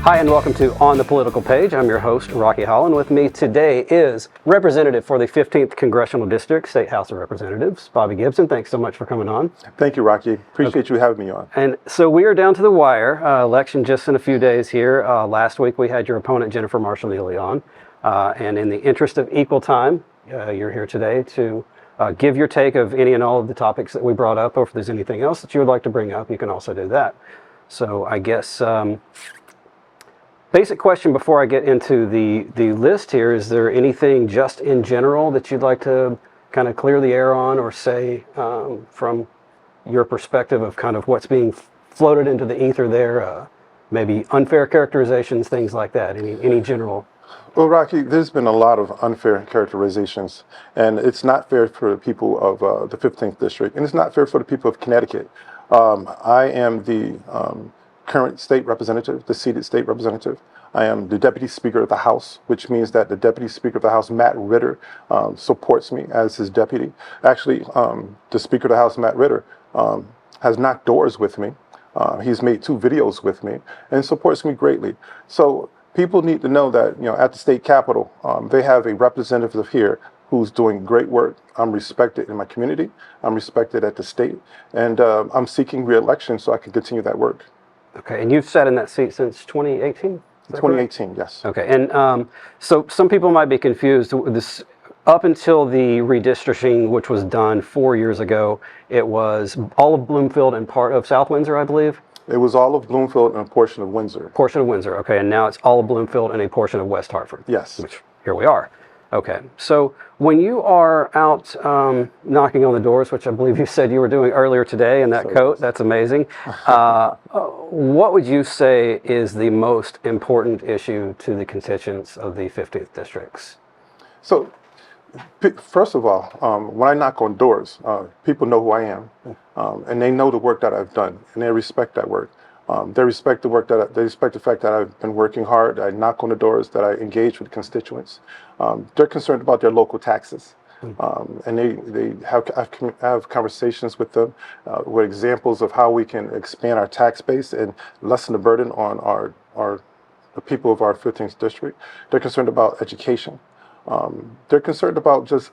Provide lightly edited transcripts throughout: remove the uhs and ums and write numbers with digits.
Hi, and welcome to On the Political Page. I'm your host, Rocky Holland. With me today is Representative for the 15th Congressional District, State House of Representatives, Bobby Gibson. Thanks so much for coming on. Thank you, Rocky. Appreciate you having me on. And so we are down to the wire. Election just in a few days here. Last week we had your opponent, Jennifer Marshall Neely, on. And in the interest of equal time, you're here today to give your take of any and all of the topics that we brought up, or if there's anything else that you would like to bring up, you can also do that. So I guess basic question before I get into the list here, is there anything just in general that you'd like to kind of clear the air on or say from your perspective of kind of what's being floated into the ether there, maybe unfair characterizations, things like that, any general? Well, Rocky, there's been a lot of unfair characterizations, and it's not fair for the people of the 15th District, and it's not fair for the people of Connecticut. I am the current state representative, the seated state representative. I am the Deputy Speaker of the House, which means that the Deputy Speaker of the House, Matt Ritter, supports me as his deputy. Actually, the Speaker of the House, Matt Ritter, has knocked doors with me. He's made 2 videos with me and supports me greatly. So people need to know that, at the state capitol, they have a representative here who's doing great work. I'm respected in my community. I'm respected at the state, and I'm seeking re-election so I can continue that work. Okay, and you've sat in that seat since 2018? 2018, yes. Okay, and so some people might be confused. This, up until the redistricting, which was done 4 years ago, it was all of Bloomfield and part of South Windsor, I believe? It was all of Bloomfield and a portion of Windsor. Portion of Windsor, okay, and now it's all of Bloomfield and a portion of West Hartford. Yes. Which, here we are. Okay, so when you are out knocking on the doors, which I believe you said you were doing earlier today in that coat, that's amazing. What would you say is the most important issue to the constituents of the 15th districts? So, first of all, when I knock on doors, people know who I am, and they know the work that I've done, and they respect that work. They respect the work they respect the fact that I've been working hard. I knock on the doors, that I engage with constituents. They're concerned about their local taxes, and they have conversations with them with examples of how we can expand our tax base and lessen the burden on the people of our 15th district. They're concerned about education. They're concerned about just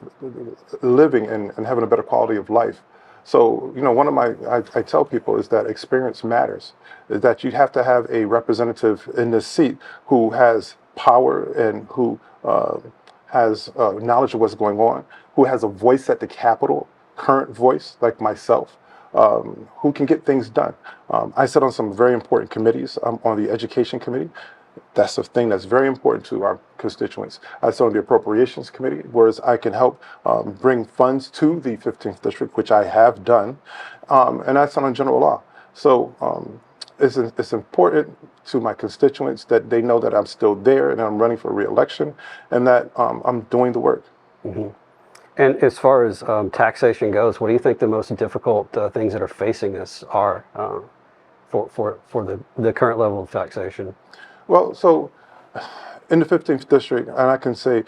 living and having a better quality of life. So, one of I tell people is that experience matters, is that you have to have a representative in this seat who has power and who has knowledge of what's going on, who has a voice at the Capitol, current voice like myself, who can get things done. I sit on some very important committees. I'm on the Education Committee. That's a thing that's very important to our constituents. I sit on the Appropriations Committee, whereas I can help bring funds to the 15th District, which I have done, and I sit on General Law. So it's important to my constituents that they know that I'm still there and I'm running for re-election, and that I'm doing the work. Mm-hmm. And as far as taxation goes, what do you think the most difficult things that are facing us are for the current level of taxation? Well, so in the 15th District, and I can say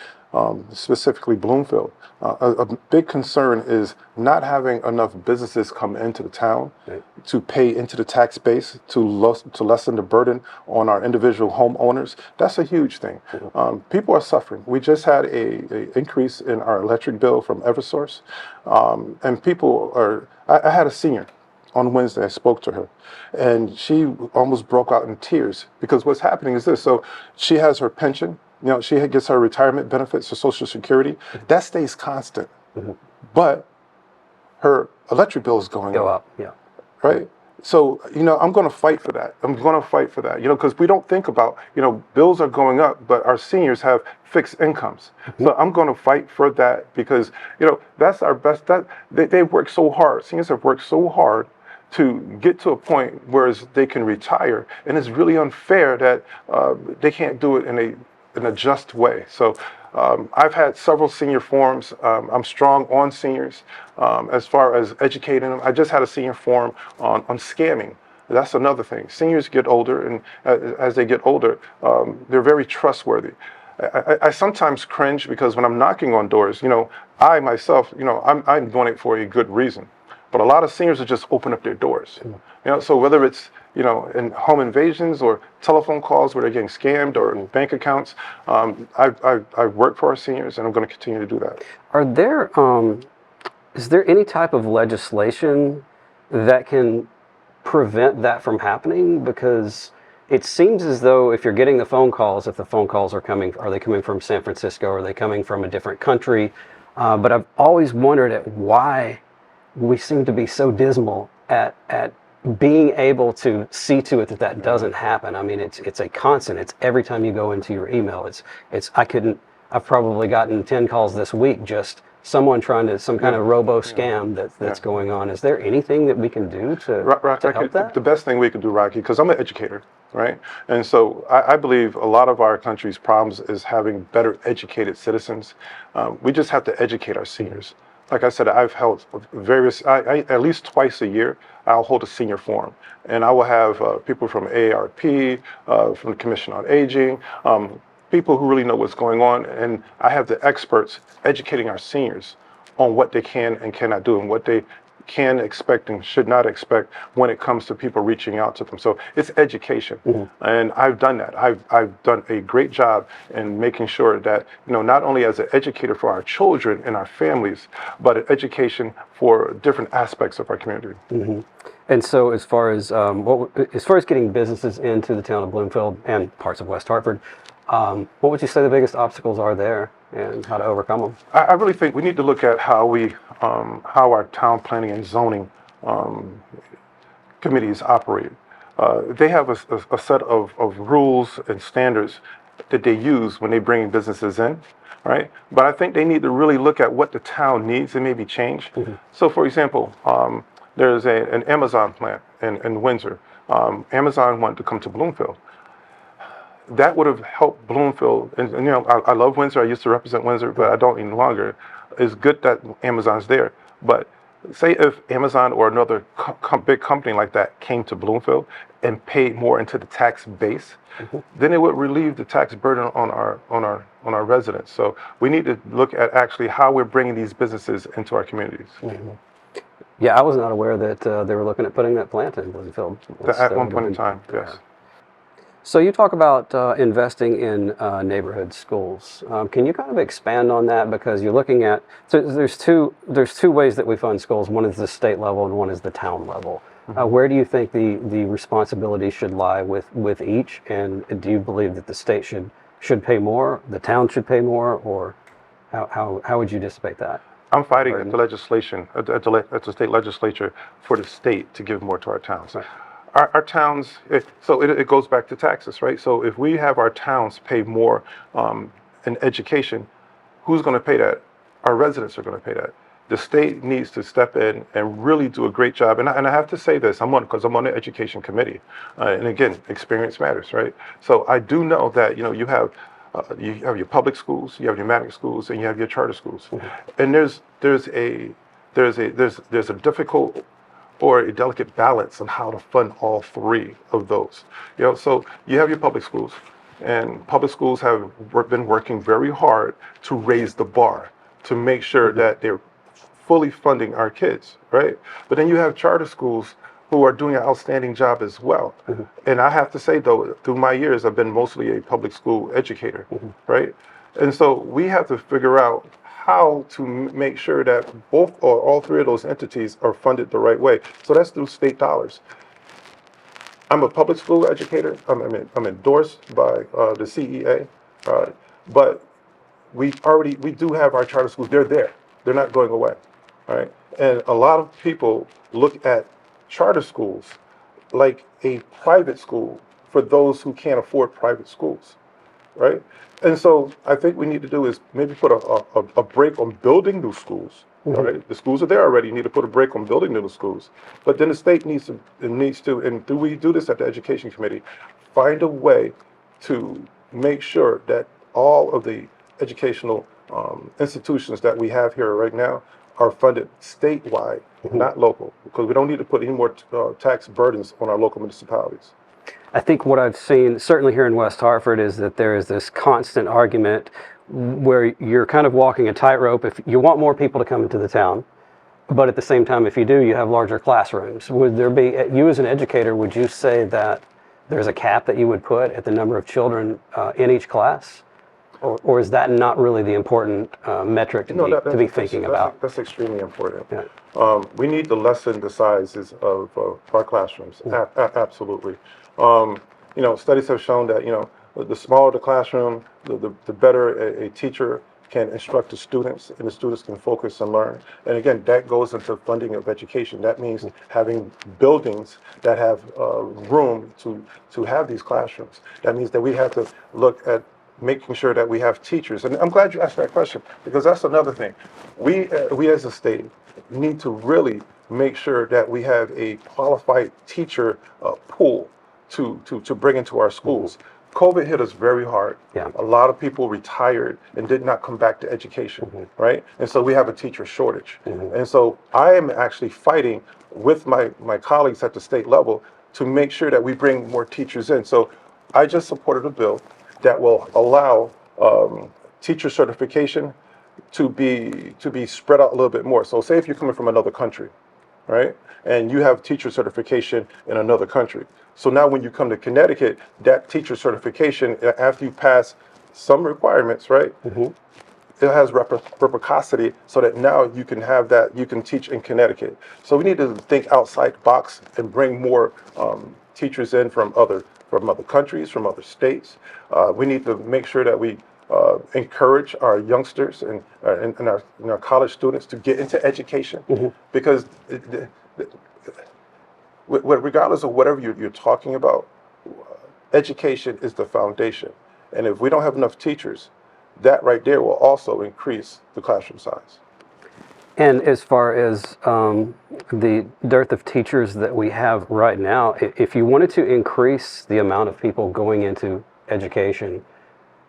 specifically Bloomfield, a big concern is not having enough businesses come into the town to pay into the tax base, to lessen the burden on our individual homeowners. That's a huge thing. People are suffering. We just had a increase in our electric bill from Eversource, and people are, I had a senior on Wednesday. I spoke to her, and she almost broke out in tears, because what's happening is this. So she has her pension, she gets her retirement benefits, her Social Security. That stays constant. Mm-hmm. But her electric bill is going up. Yeah. Right? So, I'm going to fight for that. I'm going to fight for that, because we don't think about, bills are going up, but our seniors have fixed incomes. Mm-hmm. So I'm going to fight for that, because, that's our best. They've worked so hard. Seniors have worked so hard to get to a point where they can retire, and it's really unfair that they can't do it in a just way. So I've had several senior forums. I'm strong on seniors as far as educating them. I just had a senior forum on scamming. That's another thing. Seniors get older, and as they get older, they're very trustworthy. I sometimes cringe, because when I'm knocking on doors, I myself, I'm doing it for a good reason. But a lot of seniors are just open up their doors. So whether it's in home invasions or telephone calls where they're getting scammed or bank accounts, I've worked for our seniors, and I'm going to continue to do that. Are there is there any type of legislation that can prevent that from happening? Because it seems as though if you're getting the phone calls, if the phone calls are they coming from San Francisco? Are they coming from a different country? But I've always wondered at why we seem to be so dismal at being able to see to it that doesn't happen. I mean, it's a constant. It's every time you go into your email. I've probably gotten 10 calls this week, just someone trying to, some kind of robo scam that's going on. Is there anything that we can do to help that? The best thing we can do, Rocky, because I'm an educator, right? And so I believe a lot of our country's problems is having better educated citizens. We just have to educate our seniors. Like I said, I've held various, at least twice a year, I'll hold a senior forum. And I will have people from AARP, from the Commission on Aging, people who really know what's going on. And I have the experts educating our seniors on what they can and cannot do and what they can expect and should not expect when it comes to people reaching out to them. So it's education. And I've done that. I've done a great job in making sure that, not only as an educator for our children and our families, but an education for different aspects of our community. And so as far as getting businesses into the town of Bloomfield and parts of West Hartford, what would you say the biggest obstacles are there and how to overcome them? I really think we need to look at how our town planning and zoning committees operate. They have a set of rules and standards that they use when they bring businesses in, right? But I think they need to really look at what the town needs and maybe change. So, for example, there's an Amazon plant in Windsor. Amazon wanted to come to Bloomfield. That would have helped Bloomfield, and I love Windsor. I used to represent Windsor, but I don't any longer. It's good that Amazon's there, but say if Amazon or another big company like that came to Bloomfield and paid more into the tax base, then it would relieve the tax burden on our residents. So we need to look at actually how we're bringing these businesses into our communities. Yeah, I was not aware that they were looking at putting that plant in Bloomfield. At one point in time, yes. So you talk about investing in neighborhood schools. Can you kind of expand on that? Because you're looking at, so there's two ways that we fund schools. One is the state level and one is the town level. Where do you think the responsibility should lie with each? And do you believe that the state should pay more, the town should pay more, or how would you dissipate that? I'm fighting at the legislation, at the state legislature, for the state to give more to our towns. Right. Our towns, it goes back to taxes, right? So if we have our towns pay more in education, who's going to pay that? Our residents are going to pay that. The state needs to step in and really do a great job. And I have to say this, because I'm on the education committee. And again, experience matters, right? So I do know that, you have your public schools, you have your magnet schools, and you have your charter schools. And there's a difficult or a delicate balance on how to fund all three of those. So you have your public schools, and public schools have been working very hard to raise the bar to make sure that they're fully funding our kids, right? But then you have charter schools who are doing an outstanding job as well. And I have to say, though, through my years, I've been mostly a public school educator, right? And so we have to figure out how to make sure that both or all three of those entities are funded the right way. So that's through state dollars. I'm a public school educator. I'm endorsed by the CEA, but we do have our charter schools. They're there. They're not going away, right? And a lot of people look at charter schools like a private school for those who can't afford private schools, right? And so I think we need to do is maybe put a break on building new schools. All right, the schools are there already. You need to put a break on building new schools. But then the state needs to, and we do this at the Education Committee, find a way to make sure that all of the educational institutions that we have here right now are funded statewide, not local, because we don't need to put any more tax burdens on our local municipalities. I think what I've seen, certainly here in West Hartford, is that there is this constant argument where you're kind of walking a tightrope. If you want more people to come into the town, But at the same time, if you do, you have larger classrooms. Would there be, you as an educator, would you say that there's a cap that you would put at the number of children in each class? Or is that not really the important metric to be thinking about? That's extremely important. Yeah. We need to lessen the sizes of our classrooms. Absolutely. Studies have shown that the smaller the classroom, the better a teacher can instruct the students, and the students can focus and learn. And again, that goes into funding of education. That means having buildings that have room to have these classrooms. That means that we have to look at making sure that we have teachers. And I'm glad you asked that question, because that's another thing. We as a state need to really make sure that we have a qualified teacher pool to bring into our schools. COVID hit us very hard. Yeah. A lot of people retired and did not come back to education, right? And so we have a teacher shortage. And so I am actually fighting with my colleagues at the state level to make sure that we bring more teachers in. So I just supported a bill that will allow teacher certification to be spread out a little bit more. So say if you're coming from another country, right? And you have teacher certification in another country. So now when you come to Connecticut, that teacher certification, after you pass some requirements, right? It has reciprocity, so that now you can have that, you can teach in Connecticut. So we need to think outside the box and bring more teachers in from other countries, from other states. We need to make sure that we encourage our youngsters and our college students to get into education, because regardless of whatever you're talking about, education is the foundation. And if we don't have enough teachers, that right there will also increase the classroom size. And as far as the dearth of teachers that we have right now, if you wanted to increase the amount of people going into education,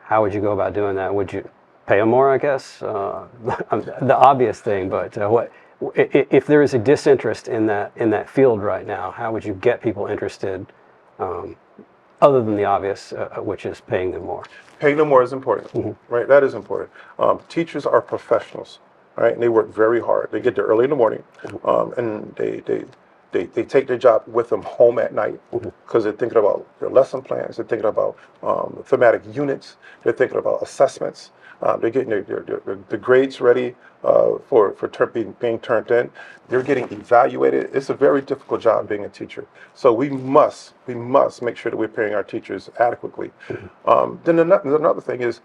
how would you go about doing that? Would you pay them more, I guess? The obvious thing, but if there is a disinterest in that field right now, how would you get people interested, other than the obvious, which is paying them more? Paying them more is important, right? That is important. Teachers are professionals, right? And they work very hard. They get there early in the morning, and they take their job with them home at night, because they're thinking about their lesson plans. They're thinking about thematic units. They're thinking about assessments. They're getting the grades ready for being turned in. They're getting evaluated. It's a very difficult job being a teacher. So we must make sure that we're paying our teachers adequately. Then another thing is,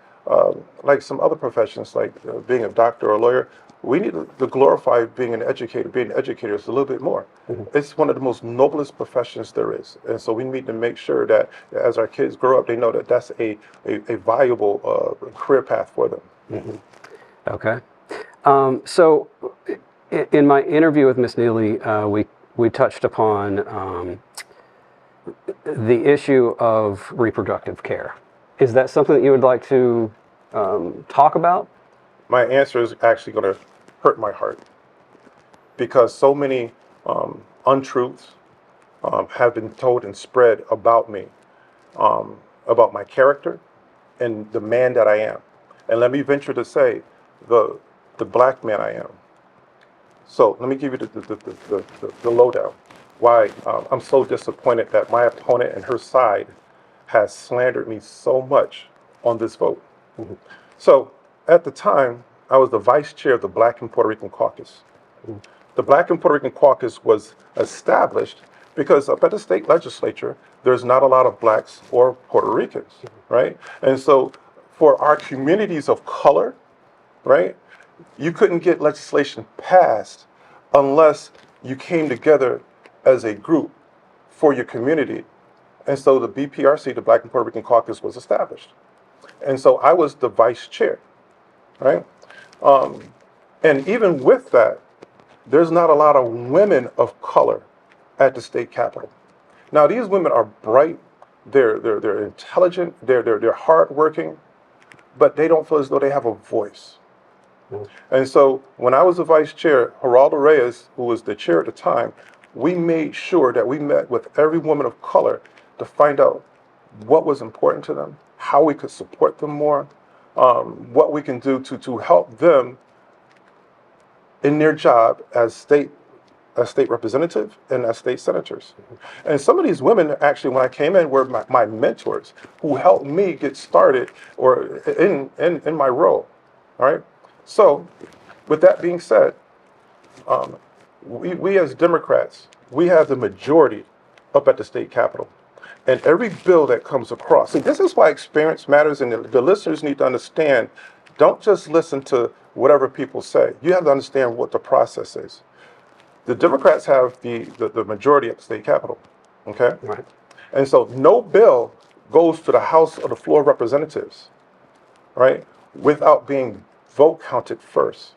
like some other professions, like being a doctor or a lawyer, we need to glorify being an educator. Being an educator is a little bit more. It's one of the most noblest professions there is. And so we need to make sure that as our kids grow up, they know that that's a viable career path for them. Okay. So in my interview with Ms. Neely, we touched upon the issue of reproductive care. Is that something that you would like to talk about? My answer is actually going to hurt my heart, because so many untruths have been told and spread about me, about my character and the man that I am. And let me venture to say, the black man I am. So let me give you the lowdown. Why I'm so disappointed that my opponent and her side has slandered me so much on this vote. So at the time, I was the vice chair of the Black and Puerto Rican Caucus. The Black and Puerto Rican Caucus was established because up at the state legislature, there's not a lot of blacks or Puerto Ricans, right? And so for our communities of color, right, you couldn't get legislation passed unless you came together as a group for your community. And so the BPRC, the Black and Puerto Rican Caucus, was established. And so I was the vice chair, right? And even with that, there's not a lot of women of color at the state capitol. Now, these women are bright, they're intelligent, they're hardworking, but they don't feel as though they have a voice. And so when I was the vice chair, Geraldo Reyes, who was the chair at the time, we made sure that we met with every woman of color to find out what was important to them, how we could support them more, what we can do to help them in their job as state representative and as state senators. And some of these women, actually, when I came in, were my mentors who helped me get started or in my role. All right. So, with that being said, we as Democrats, we have the majority up at the state capitol. And every bill that comes across, see, this is why experience matters, and the listeners need to understand, don't just listen to whatever people say. You have to understand what the process is. The Democrats have the majority at the state capitol, okay? Right. And so no bill goes to the House or the floor of Representatives, right, without being vote counted first.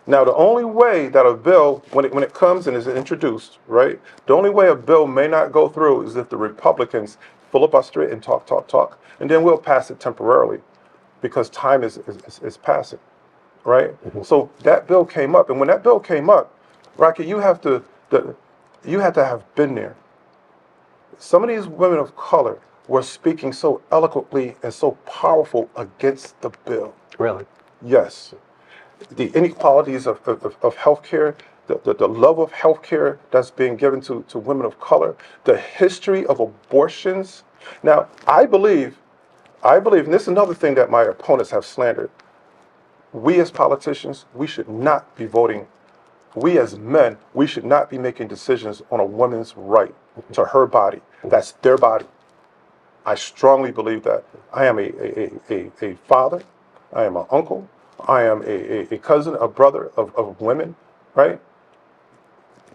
Now, the only way that a bill, when it comes and is introduced, right, the only way a bill may not go through is if the Republicans filibuster it and talk, and then we'll pass it temporarily because time is passing, right? Mm-hmm. So that bill came up, and when that bill came up, Rocky, you had to have been there. Some of these women of color were speaking so eloquently and so powerful against the bill. Really? Yes. The inequalities of healthcare, the love of healthcare that's being given to women of color, the history of abortions. Now, I believe, and this is another thing that my opponents have slandered. We as politicians, we should not be voting. We as men, we should not be making decisions on a woman's right to her body. That's their body. I strongly believe that. I am a father. I am an uncle. I am a cousin, a brother of women, right?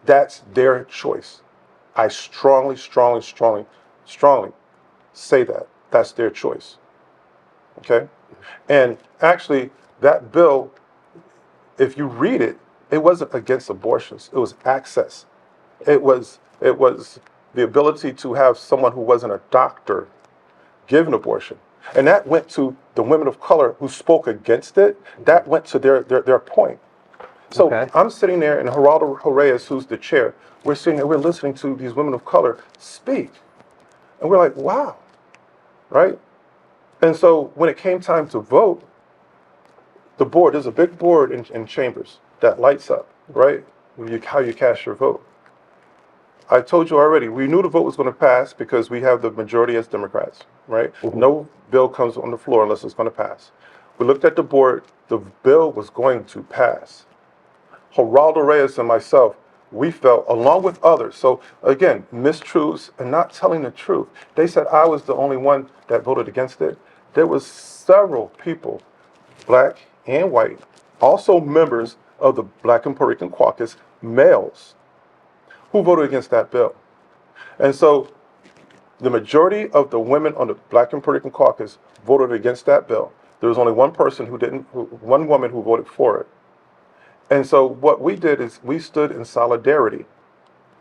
That's their choice. I strongly say that. That's their choice. Okay? And actually, that bill, if you read it, it wasn't against abortions. It was access. It was the ability to have someone who wasn't a doctor give an abortion. And that went to the women of color who spoke against it. That went to their point. So okay. I'm sitting there, and Geraldo Reyes, who's the chair, we're sitting there, we're listening to these women of color speak. And we're like, wow, right? And so when it came time to vote, the board, there's a big board in chambers that lights up, right? How you cast your vote. I told you already, we knew the vote was going to pass because we have the majority as Democrats, right? Mm-hmm. No bill comes on the floor unless it's going to pass. We looked at the board, the bill was going to pass. Geraldo Reyes and myself, we felt, along with others, so again, mistruths and not telling the truth. They said I was the only one that voted against it. There was several people, black and white, also members of the Black and Puerto Rican Caucus, males, who voted against that bill. And so the majority of the women on the Black and Puerto Rican Caucus voted against that bill. There was only one person one woman who voted for it. And so what we did is we stood in solidarity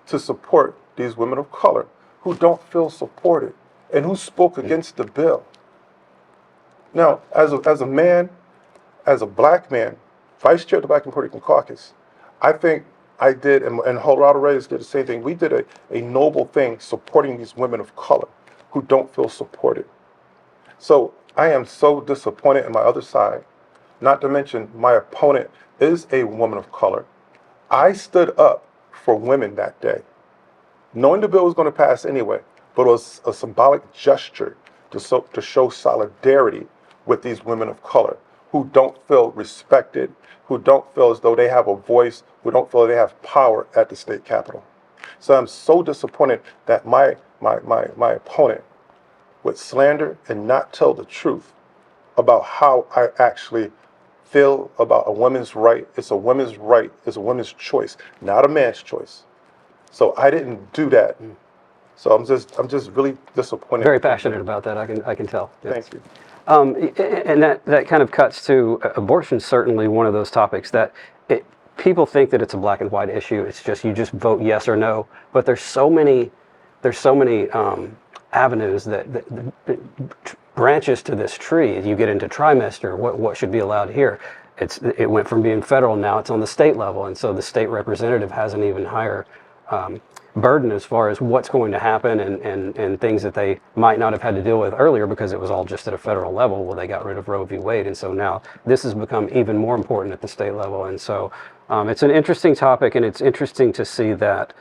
to support these women of color who don't feel supported and who spoke against the bill. Now, as a man, as a black man, vice chair of the Black and Puerto Rican Caucus, I think I did, and Geraldo Reyes did the same thing. We did a noble thing supporting these women of color who don't feel supported. So I am so disappointed in my other side, not to mention my opponent is a woman of color. I stood up for women that day, knowing the bill was going to pass anyway, but it was a symbolic gesture to show solidarity with these women of color who don't feel respected, who don't feel as though they have a voice, who don't feel they have power at the state capitol. So I'm so disappointed that my opponent would slander and not tell the truth about how I actually feel about a woman's right. It's a woman's right. It's a woman's choice, not a man's choice. So I didn't do that. So I'm just really disappointed. Very passionate about that. I can tell. Yes. Thank you. And that kind of cuts to abortion. Certainly one of those topics that people think that it's a black and white issue. It's just you just vote yes or no. But there's so many avenues that branches to this tree. You get into trimester. What should be allowed here? It went from being federal, now it's on the state level, and so the state representative has an even higher burden as far as what's going to happen and things that they might not have had to deal with earlier because it was all just at a federal level. Well, they got rid of Roe v. Wade, and so now this has become even more important at the state level. And so It's an interesting topic, and it's interesting to see that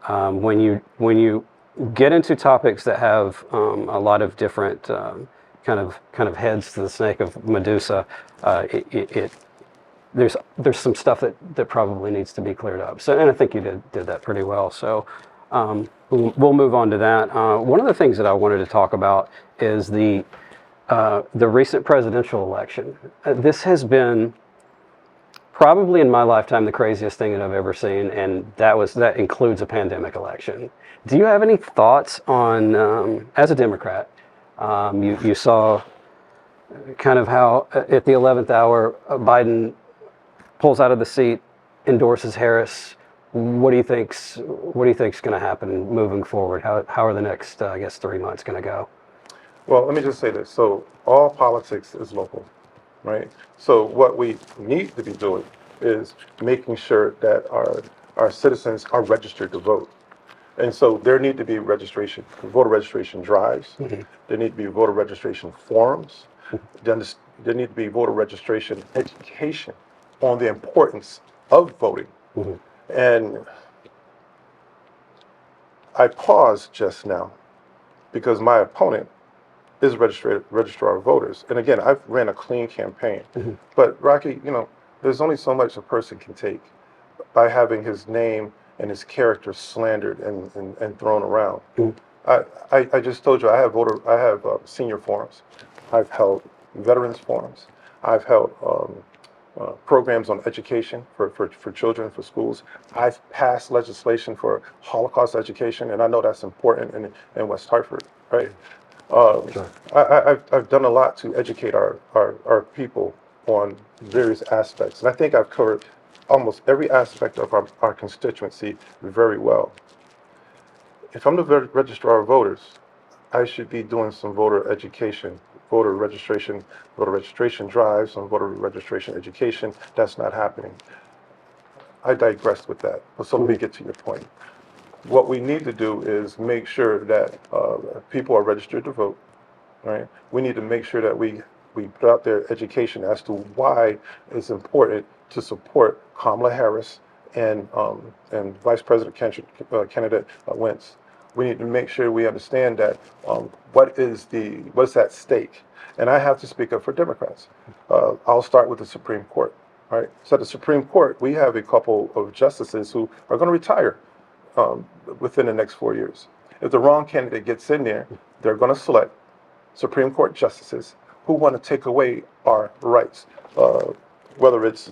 when you get into topics that have a lot of different kind of heads to the snake of Medusa, it there's some stuff that probably needs to be cleared up. So, and I think you did that pretty well. So, we'll move on to that. One of the things that I wanted to talk about is the recent presidential election. This has been probably in my lifetime the craziest thing that I've ever seen, and that includes a pandemic election. Do you have any thoughts on, as a Democrat, you saw kind of how at the 11th hour Biden pulls out of the seat, endorses Harris. What do you think's going to happen moving forward? How are the next, I guess, 3 months going to go? Well, let me just say this. So all politics is local, right? So what we need to be doing is making sure that our citizens are registered to vote. And so there need to be voter registration drives. Mm-hmm. There need to be voter registration forums. Then there need to be voter registration education on the importance of voting. Mm-hmm. And I paused just now because my opponent is a registrar of voters. And again, I've ran a clean campaign. Mm-hmm. But Rocky, there's only so much a person can take by having his name and his character slandered and thrown around. Mm-hmm. I just told you I have senior forums. I've held veterans forums. I've held programs on education for children, for schools. I've passed legislation for Holocaust education, and I know that's important in West Hartford, right? Sure. I've done a lot to educate our people on various aspects, and I think I've covered almost every aspect of our constituency very well. If I'm the registrar of voters, I should be doing some voter education, voter registration drives, some voter registration education. That's not happening. I digressed with that, but so let me get to your point. What we need to do is make sure that people are registered to vote, right? We need to make sure that we put out their education as to why it's important to support Kamala Harris and Vice President candidate Wentz. We need to make sure we understand that what's at stake. And I have to speak up for Democrats. I'll start with the Supreme Court, right? So at the Supreme Court, we have a couple of justices who are going to retire within the next 4 years. If the wrong candidate gets in there, they're going to select Supreme Court justices who want to take away our rights, whether it's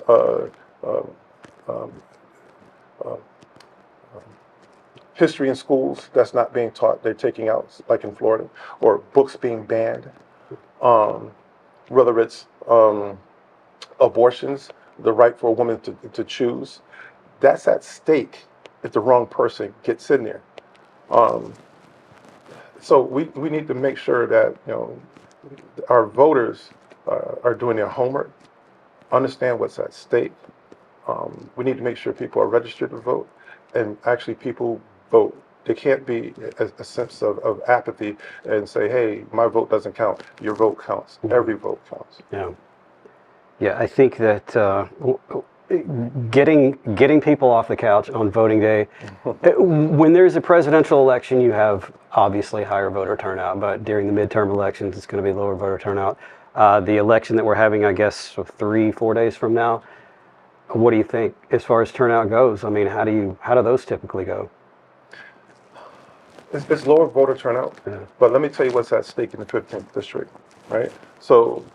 history in schools that's not being taught, they're taking out, like in Florida, or books being banned, whether it's abortions, the right for a woman to choose. That's at stake if the wrong person gets in there. So we need to make sure that our voters are doing their homework, understand what's at stake. We need to make sure people are registered to vote, and actually people vote. There can't be a sense of apathy and say, hey, my vote doesn't count. Your vote counts. Mm-hmm. Every vote counts. Yeah, I think that getting people off the couch on voting day, when there's a presidential election, you have obviously higher voter turnout, but during the midterm elections, it's going to be lower voter turnout. The election that we're having, I guess, 3-4 days from now, what do you think as far as turnout goes? I mean, how do those typically go? It's lower voter turnout, yeah. But let me tell you what's at stake in the 15th district, right? So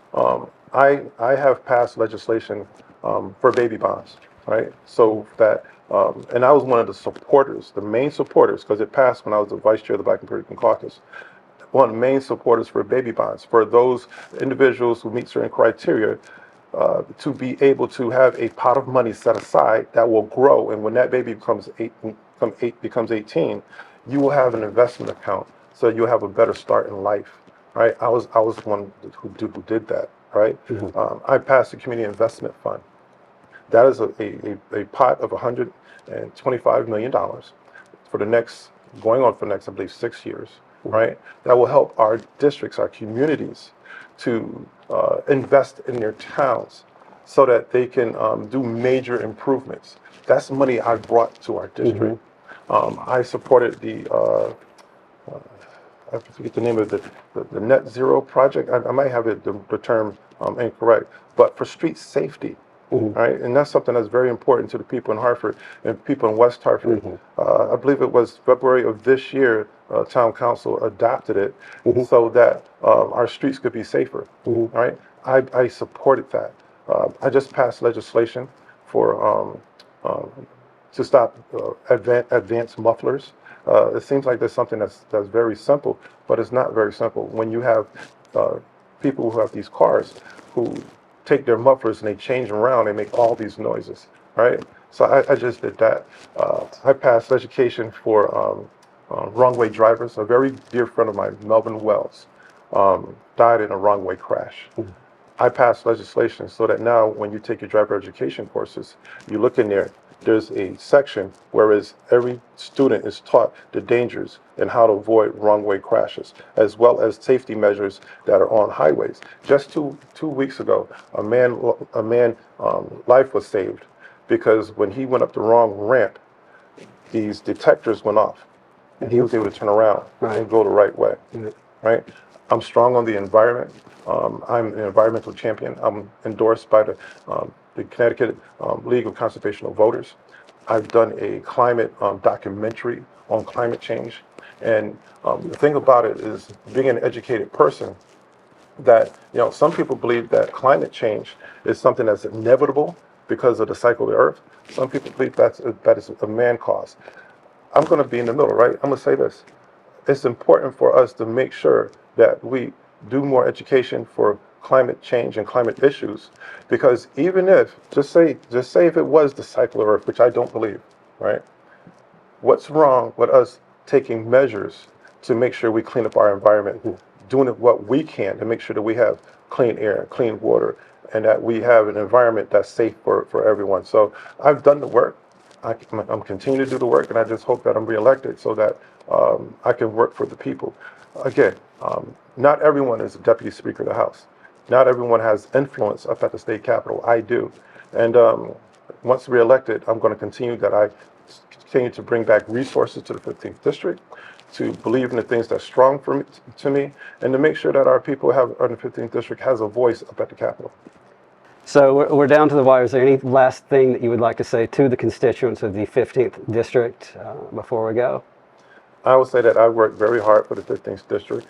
I have passed legislation for baby bonds, right? So that, and I was one of the supporters, the main supporters, because it passed when I was the vice chair of the Black and Puerto Rican Caucus. One of the main supporters for baby bonds, for those individuals who meet certain criteria, to be able to have a pot of money set aside that will grow, and when that baby becomes 18, you will have an investment account, so you'll have a better start in life, right? I was one who did that, right? Mm-hmm. I passed the community investment fund. That is a pot of $125 million for the next, I believe, 6 years, mm-hmm. right? That will help our districts, our communities, to invest in their towns, so that they can do major improvements. That's money I brought to our district. I supported I forget the name of the net zero project. I might have the term incorrect, but for street safety, right? And that's something that's very important to the people in Hartford and people in West Hartford. I believe it was February of this year, town council adopted it so that our streets could be safer, right? I supported that. I just passed legislation for to stop advanced mufflers. It seems like there's something that's very simple, but it's not very simple. When you have people who have these cars who take their mufflers and they change them around, they make all these noises, right? So I just did that. I passed legislation for wrong-way drivers. A very dear friend of mine, Melvin Wells, died in a wrong-way crash. I passed legislation so that now when you take your driver education courses, you look in there, there's a section whereas every student is taught the dangers and how to avoid wrong-way crashes, as well as safety measures that are on highways. Just two weeks ago, a man life was saved because when he went up the wrong ramp, these detectors went off, and he was able to turn around and go the right way. Right? I'm strong on the environment. I'm an environmental champion. I'm endorsed by the Connecticut League of Conservational Voters. I've done a climate documentary on climate change. And the thing about it is, being an educated person, that some people believe that climate change is something that's inevitable because of the cycle of the earth. Some people believe that is a man cause. I'm going to be in the middle, right? I'm going to say this. It's important for us to make sure that we do more education for climate change and climate issues, because even if, just say if it was the cycle of earth, which I don't believe, right? What's wrong with us taking measures to make sure we clean up our environment, doing what we can to make sure that we have clean air, clean water, and that we have an environment that's safe for everyone. So I've done the work. I'm continuing to do the work, and I just hope that I'm reelected so that I can work for the people. Again, not everyone is a deputy speaker of the House. Not everyone has influence up at the state capitol. I do. And once reelected, I'm going to continue to bring back resources to the 15th district, to believe in the things that's strong to me, and to make sure that our people in the 15th district has a voice up at the capitol. So we're down to the wire. Is there any last thing that you would like to say to the constituents of the 15th district before we go? I would say that I worked very hard for the 15th district.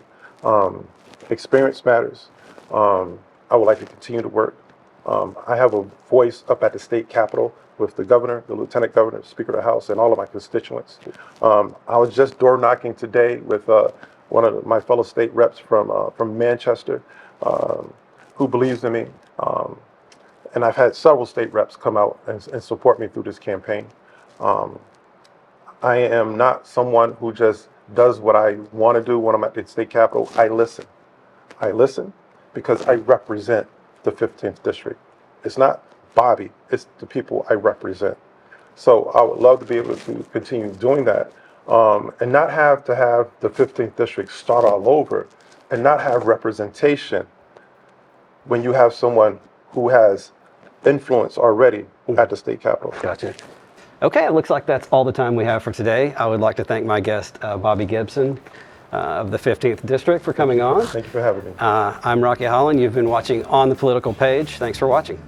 Experience matters. I would like to continue to work. I have a voice up at the state capitol with the governor, the lieutenant governor, speaker of the House, and all of my constituents. I was just door knocking today with one of my fellow state reps from Manchester, who believes in me. And I've had several state reps come out and support me through this campaign. I am not someone who just does what I want to do when I'm at the state capitol. I listen. I listen because I represent the 15th district. It's not Bobby, it's the people I represent. So I would love to be able to continue doing that, and not have to have the 15th district start all over and not have representation when you have someone who has influence already at the state capitol. Gotcha. Okay, it looks like that's all the time we have for today. I would like to thank my guest, Bobby Gibson of the 15th District, for coming on. Thank you for having me. I'm Rocky Holland. You've been watching On the Political Page. Thanks for watching.